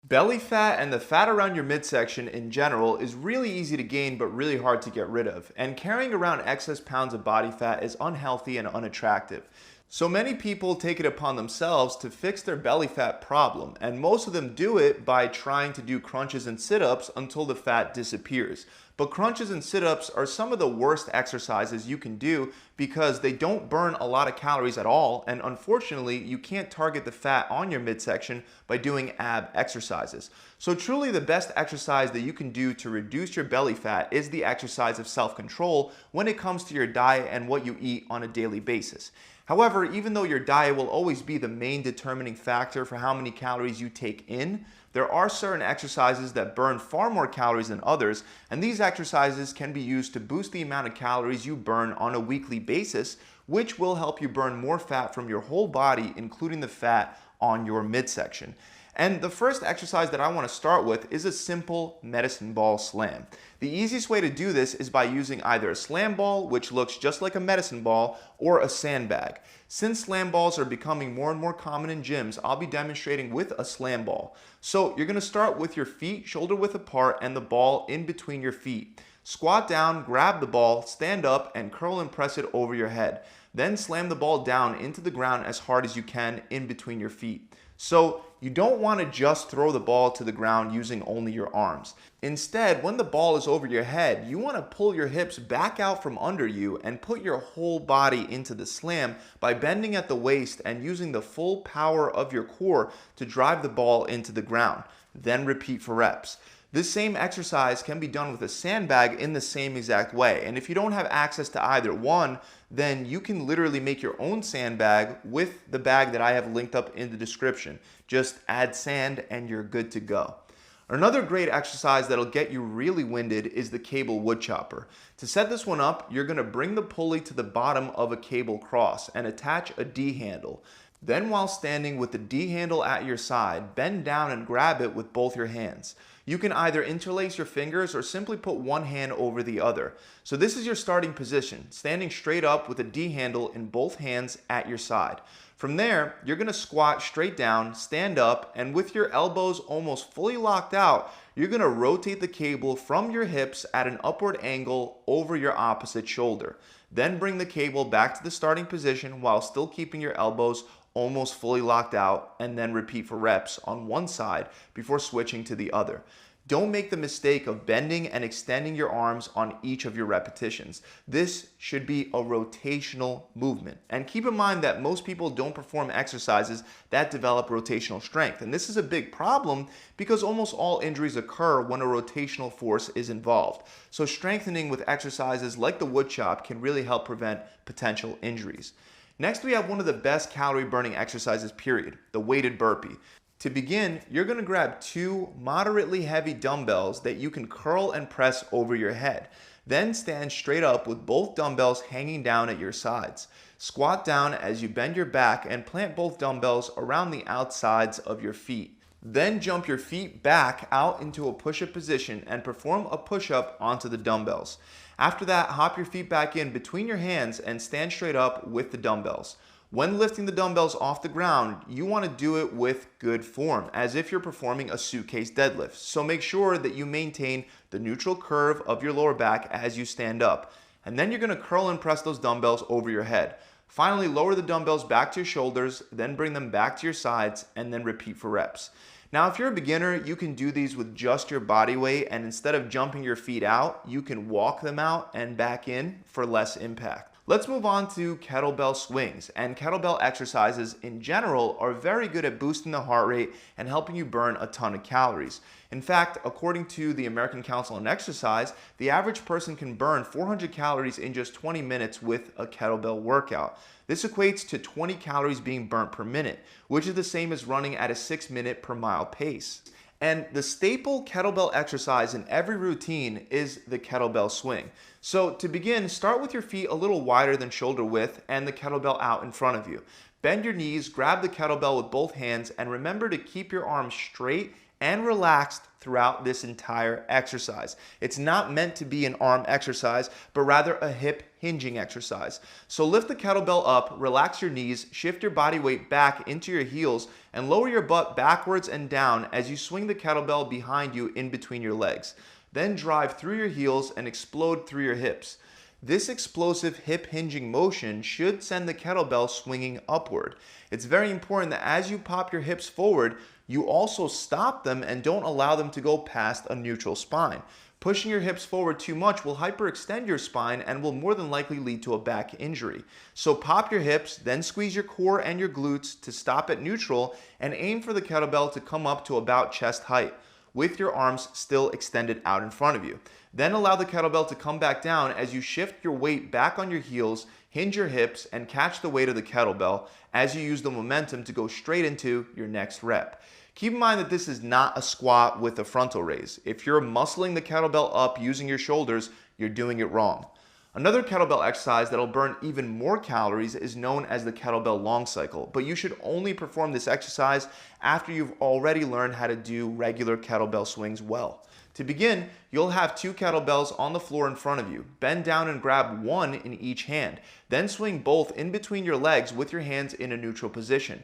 Belly fat and the fat around your midsection in general is really easy to gain but really hard to get rid of. And carrying around excess pounds of body fat is unhealthy and unattractive. So many people take it upon themselves to fix their belly fat problem, and most of them do it by trying to do crunches and sit-ups until the fat disappears. But crunches and sit-ups are some of the worst exercises you can do because they don't burn a lot of calories at all, and unfortunately, you can't target the fat on your midsection by doing ab exercises. So truly the best exercise that you can do to reduce your belly fat is the exercise of self-control when it comes to your diet and what you eat on a daily basis. However, even though your diet will always be the main determining factor for how many calories you take in, there are certain exercises that burn far more calories than others, and these exercises can be used to boost the amount of calories you burn on a weekly basis, which will help you burn more fat from your whole body, including the fat on your midsection. And the first exercise that I want to start with is a simple medicine ball slam. The easiest way to do this is by using either a slam ball, which looks just like a medicine ball, or a sandbag. Since slam balls are becoming more and more common in gyms, I'll be demonstrating with a slam ball. So you're going to start with your feet shoulder width apart and the ball in between your feet. Squat down, grab the ball, stand up, and curl and press it over your head. Then slam the ball down into the ground as hard as you can in between your feet. So you don't want to just throw the ball to the ground using only your arms. Instead, when the ball is over your head, you want to pull your hips back out from under you and put your whole body into the slam by bending at the waist and using the full power of your core to drive the ball into the ground. Then repeat for reps. This same exercise can be done with a sandbag in the same exact way. And if you don't have access to either one, then you can literally make your own sandbag with the bag that I have linked up in the description. Just add sand and you're good to go. Another great exercise that'll get you really winded is the cable wood chopper. To set this one up, you're going to bring the pulley to the bottom of a cable cross and attach a D handle. Then while standing with the D handle at your side, bend down and grab it with both your hands. You can either interlace your fingers or simply put one hand over the other. So this is your starting position, standing straight up with a D handle in both hands at your side. From there, you're going to squat straight down, stand up, and with your elbows almost fully locked out, you're going to rotate the cable from your hips at an upward angle over your opposite shoulder. Then bring the cable back to the starting position while still keeping your elbows almost fully locked out, and then repeat for reps on one side before switching to the other. Don't make the mistake of bending and extending your arms on each of your repetitions. This should be a rotational movement. And keep in mind that most people don't perform exercises that develop rotational strength. And this is a big problem because almost all injuries occur when a rotational force is involved. So strengthening with exercises like the wood chop can really help prevent potential injuries. Next, we have one of the best calorie burning exercises, period, the weighted burpee. To begin, you're going to grab two moderately heavy dumbbells that you can curl and press over your head. Then stand straight up with both dumbbells hanging down at your sides. Squat down as you bend your back and plant both dumbbells around the outsides of your feet. Then jump your feet back out into a push-up position and perform a push-up onto the dumbbells. After that, hop your feet back in between your hands and stand straight up with the dumbbells. When lifting the dumbbells off the ground, you want to do it with good form, as if you're performing a suitcase deadlift. So make sure that you maintain the neutral curve of your lower back as you stand up. And then you're going to curl and press those dumbbells over your head. Finally, lower the dumbbells back to your shoulders, then bring them back to your sides, and then repeat for reps. Now, if you're a beginner, you can do these with just your body weight, and instead of jumping your feet out, you can walk them out and back in for less impact. Let's move on to kettlebell swings, and kettlebell exercises in general are very good at boosting the heart rate and helping you burn a ton of calories. In fact, according to the American Council on Exercise, the average person can burn 400 calories in just 20 minutes with a kettlebell workout. This equates to 20 calories being burnt per minute, which is the same as running at a 6-minute per mile pace. And the staple kettlebell exercise in every routine is the kettlebell swing. So to begin, start with your feet a little wider than shoulder width and the kettlebell out in front of you. Bend your knees, grab the kettlebell with both hands, and remember to keep your arms straight and relaxed throughout this entire exercise. It's not meant to be an arm exercise, but rather a hip hinging exercise. So lift the kettlebell up, relax your knees, shift your body weight back into your heels, and lower your butt backwards and down as you swing the kettlebell behind you in between your legs. Then drive through your heels and explode through your hips. This explosive hip hinging motion should send the kettlebell swinging upward. It's very important that as you pop your hips forward, you also stop them and don't allow them to go past a neutral spine. Pushing your hips forward too much will hyperextend your spine and will more than likely lead to a back injury. So pop your hips, then squeeze your core and your glutes to stop at neutral and aim for the kettlebell to come up to about chest height, with your arms still extended out in front of you. Then allow the kettlebell to come back down as you shift your weight back on your heels, hinge your hips, and catch the weight of the kettlebell as you use the momentum to go straight into your next rep. Keep in mind that this is not a squat with a frontal raise. If you're muscling the kettlebell up using your shoulders, you're doing it wrong. Another kettlebell exercise that'll burn even more calories is known as the kettlebell long cycle, but you should only perform this exercise after you've already learned how to do regular kettlebell swings well. To begin, you'll have 2 kettlebells on the floor in front of you. Bend down and grab one in each hand. Then swing both in between your legs with your hands in a neutral position.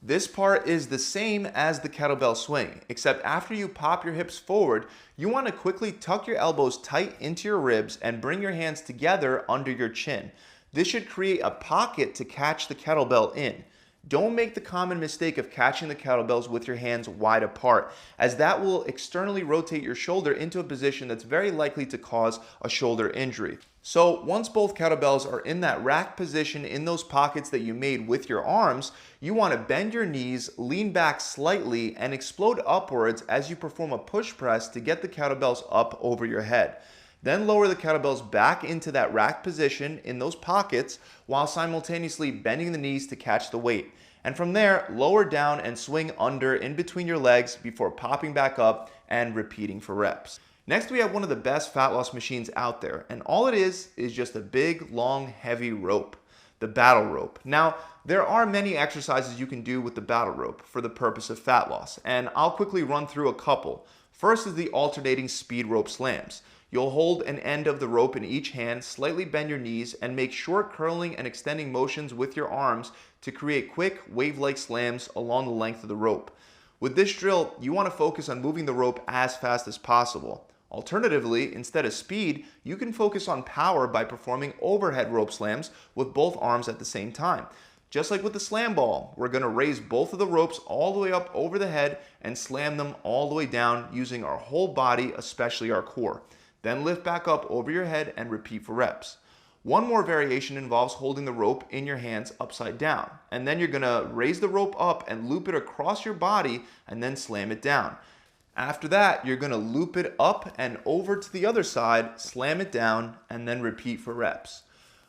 This part is the same as the kettlebell swing, except after you pop your hips forward, you want to quickly tuck your elbows tight into your ribs and bring your hands together under your chin. This should create a pocket to catch the kettlebell in. Don't make the common mistake of catching the kettlebells with your hands wide apart, as that will externally rotate your shoulder into a position that's very likely to cause a shoulder injury. So once both kettlebells are in that rack position in those pockets that you made with your arms, you want to bend your knees, lean back slightly, and explode upwards as you perform a push press to get the kettlebells up over your head. Then lower the kettlebells back into that rack position in those pockets while simultaneously bending the knees to catch the weight. And from there, lower down and swing under in between your legs before popping back up and repeating for reps. Next, we have one of the best fat loss machines out there, and all it is just a big, long, heavy rope, the battle rope. Now, there are many exercises you can do with the battle rope for the purpose of fat loss, and I'll quickly run through a couple. First is the alternating speed rope slams. You'll hold an end of the rope in each hand, slightly bend your knees, and make short curling and extending motions with your arms to create quick wave-like slams along the length of the rope. With this drill, you want to focus on moving the rope as fast as possible. Alternatively, instead of speed, you can focus on power by performing overhead rope slams with both arms at the same time. Just like with the slam ball, we're going to raise both of the ropes all the way up over the head and slam them all the way down using our whole body, especially our core. Then lift back up over your head and repeat for reps. One more variation involves holding the rope in your hands upside down. And then you're going to raise the rope up and loop it across your body and then slam it down. After that, you're going to loop it up and over to the other side, slam it down, and then repeat for reps.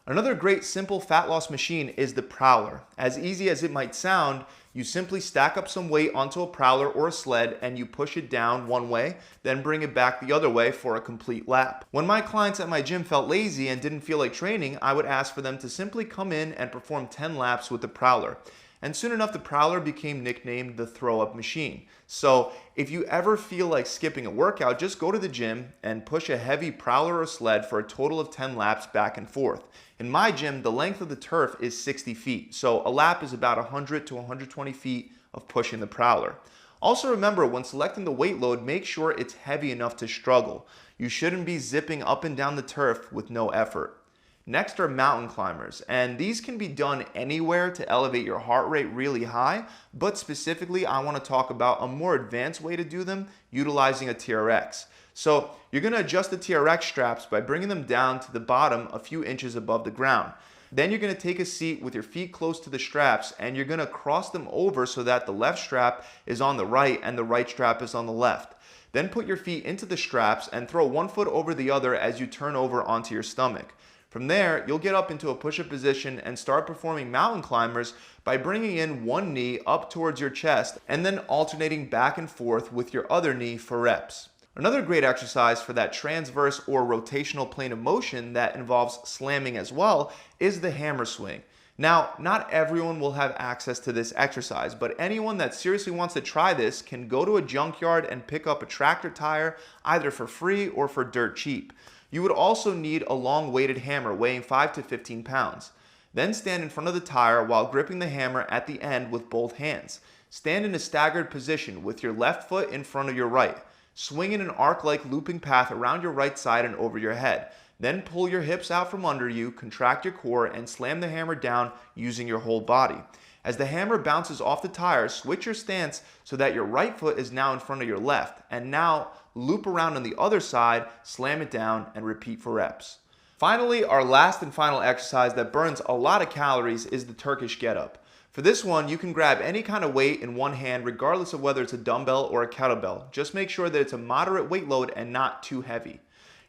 Another great simple fat loss machine is the Prowler. As easy as it might sound, you simply stack up some weight onto a prowler or a sled and you push it down one way, then bring it back the other way for a complete lap. When my clients at my gym felt lazy and didn't feel like training, I would ask for them to simply come in and perform 10 laps with the Prowler. And soon enough, the Prowler became nicknamed the throw-up machine. So if you ever feel like skipping a workout, just go to the gym and push a heavy Prowler or sled for a total of 10 laps back and forth. In my gym, the length of the turf is 60 feet, so a lap is about 100 to 120 feet of pushing the Prowler. Also remember, when selecting the weight load, make sure it's heavy enough to struggle. You shouldn't be zipping up and down the turf with no effort. Next are mountain climbers, and these can be done anywhere to elevate your heart rate really high, but specifically I want to talk about a more advanced way to do them utilizing a TRX. So you're going to adjust the TRX straps by bringing them down to the bottom a few inches above the ground. Then you're going to take a seat with your feet close to the straps and you're going to cross them over so that the left strap is on the right and the right strap is on the left. Then put your feet into the straps and throw one foot over the other as you turn over onto your stomach. From there, you'll get up into a push-up position and start performing mountain climbers by bringing in one knee up towards your chest and then alternating back and forth with your other knee for reps. Another great exercise for that transverse or rotational plane of motion that involves slamming as well is the hammer swing. Now, not everyone will have access to this exercise, but anyone that seriously wants to try this can go to a junkyard and pick up a tractor tire either for free or for dirt cheap. You would also need a long weighted hammer weighing 5 to 15 pounds. Then stand in front of the tire while gripping the hammer at the end with both hands. Stand in a staggered position with your left foot in front of your right. Swing in an arc-like looping path around your right side and over your head. Then pull your hips out from under you, contract your core, and slam the hammer down using your whole body. As the hammer bounces off the tire, switch your stance so that your right foot is now in front of your left. And now loop around on the other side, slam it down, and repeat for reps. Finally, our last and final exercise that burns a lot of calories is the Turkish get-up. For this one, you can grab any kind of weight in one hand regardless of whether it's a dumbbell or a kettlebell. Just make sure that it's a moderate weight load and not too heavy.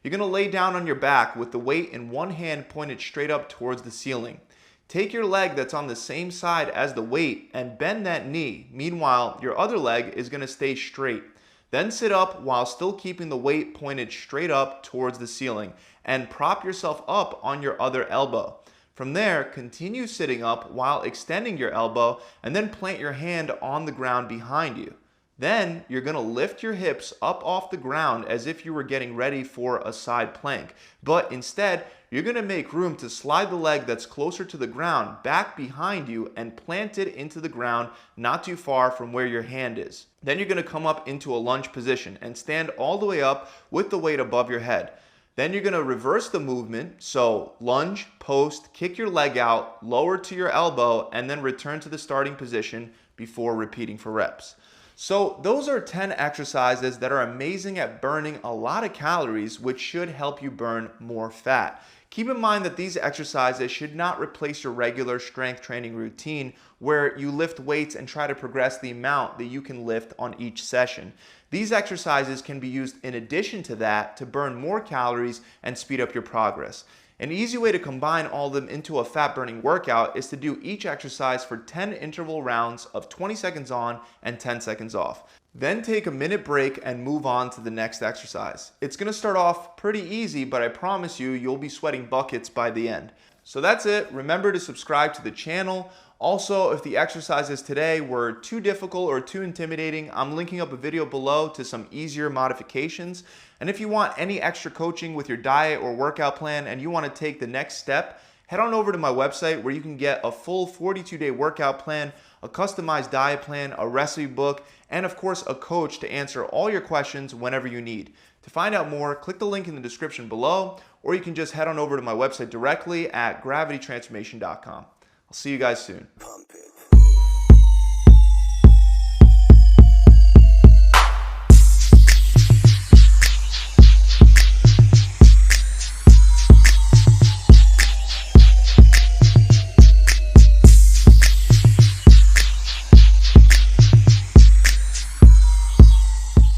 You're going to lay down on your back with the weight in one hand pointed straight up towards the ceiling. Take your leg that's on the same side as the weight and bend that knee. Meanwhile, your other leg is going to stay straight. Then sit up while still keeping the weight pointed straight up towards the ceiling and prop yourself up on your other elbow. From there, continue sitting up while extending your elbow and then plant your hand on the ground behind you. Then you're going to lift your hips up off the ground as if you were getting ready for a side plank. But instead, you're going to make room to slide the leg that's closer to the ground back behind you and plant it into the ground not too far from where your hand is. Then you're going to come up into a lunge position and stand all the way up with the weight above your head. Then you're going to reverse the movement, so lunge, post, kick your leg out, lower to your elbow, and then return to the starting position before repeating for reps. So those are 10 exercises that are amazing at burning a lot of calories, which should help you burn more fat. Keep in mind that these exercises should not replace your regular strength training routine where you lift weights and try to progress the amount that you can lift on each session. These exercises can be used in addition to that to burn more calories and speed up your progress. An easy way to combine all of them into a fat-burning workout is to do each exercise for 10 interval rounds of 20 seconds on and 10 seconds off. Then take a minute break and move on to the next exercise. It's going to start off pretty easy, but I promise you, you'll be sweating buckets by the end. So that's it. Remember to subscribe to the channel. Also, if the exercises today were too difficult or too intimidating, I'm linking up a video below to some easier modifications. And if you want any extra coaching with your diet or workout plan and you want to take the next step, head on over to my website where you can get a full 42-day workout plan, a customized diet plan, a recipe book, and of course a coach to answer all your questions whenever you need. To find out more, click the link in the description below, or you can just head on over to my website directly at gravitytransformation.com. I'll see you guys soon. Pump it.